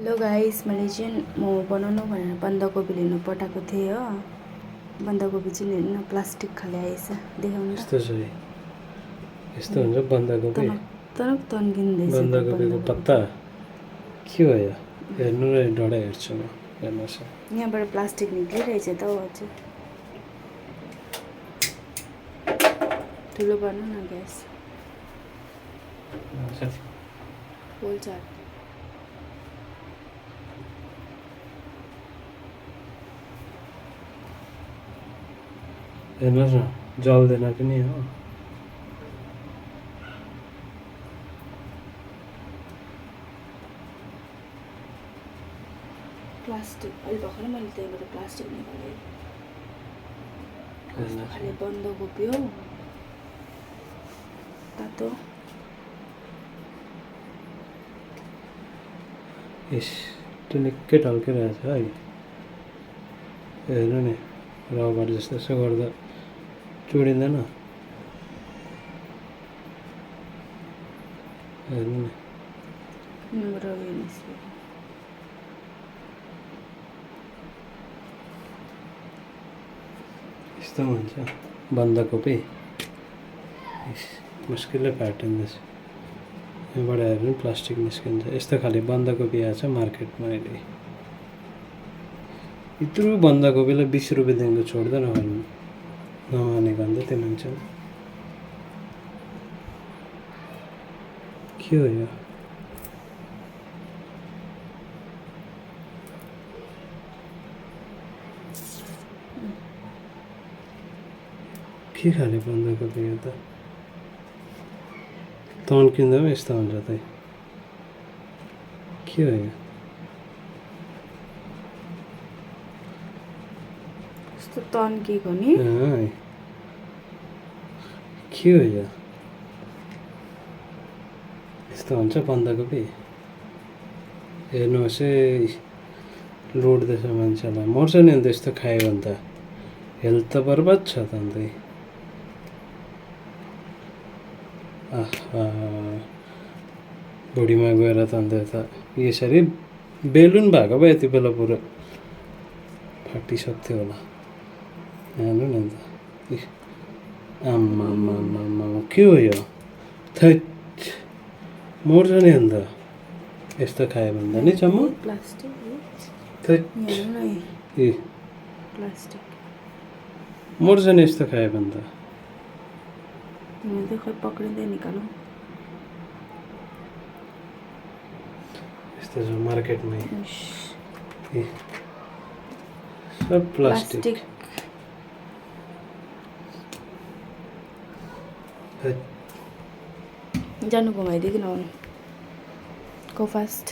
Hello guys, मैले चाहिँ मोमो बनाउनु भनेर बन्दाकोपी लिनु पठाएको थिएँ हो। बन्दाकोपी चाहिँ हेर्नु न प्लास्टिक खाले आएछ, देखाउनु यस्तो छ यस्तो हुन्छ बन्दाकोपी। तनक तन्किँदैछ बन्दाकोपीको पत्ता के हो यो? हेर्नु र डढा हेर्छु म। हेर्नुहोस् यहाँबाट प्लास्टिक निक्लिरहेछ त हो। अझै ठुलो बनाऊ न ग्यास पोल्छ। हेर्नुहोस् न, जल्दैन पनि हो। प्लास्टिक अहिले भर्खरै मैले त्यहीबाट प्लास्टिक निकालेँ। कस्तो खाले बन्दाकोपी हो, तातो। इस त्यो निकै ढल्किरहेछ है। हेर्नु नि, रबर जस्तो यसो गर्दा चुडिँदैन। हेर्नु नि, यस्तो हुन्छ बन्दाकोपी। मुस्किलले काटिँदैछ। यहाँबाट हेर्नु प्लास्टिक निस्किन्छ। यस्तो खाले बन्दाकोपी आएछ मार्केटमा अहिले। यत्रो बन्दाकोपीलाई 20 रुपियाँदेखिको छोड्दैन भन्नु नमानेको अन्त त्यो मान्छे के हो यो? के खाले बन्दाकोपी हो त? तन्किँदा पनि यस्तो हुन्छ त। के हो यो? यस्तो तन्केको नि। के हो यो? यस्तो हुन्छ बन्दाकोपी? हेर्नुहोस् है, लुट्दैछ मान्छेलाई। मर्छ नि अन्त यस्तो खायो भने त। हेल्थ त बर्बाद छ त अन्त। भुँडीमा गएर त अन्त यता यसरी बेलुन भएको भए यति बेला पुरा फाटिसक्थ्यो होला। हेर्नु नि अन्त। आम्मा के हो यो? थैट, मर्छ नि अन्त यस्तो खायो भने त नि चम्म। मर्छ नि यस्तो खायो भने त। खै पक्रिँदै निकालौँ। यस्तो छ मार्केटमै सब प्लास्टिक। जानु घुमाइदिकन आउनु। Go fast.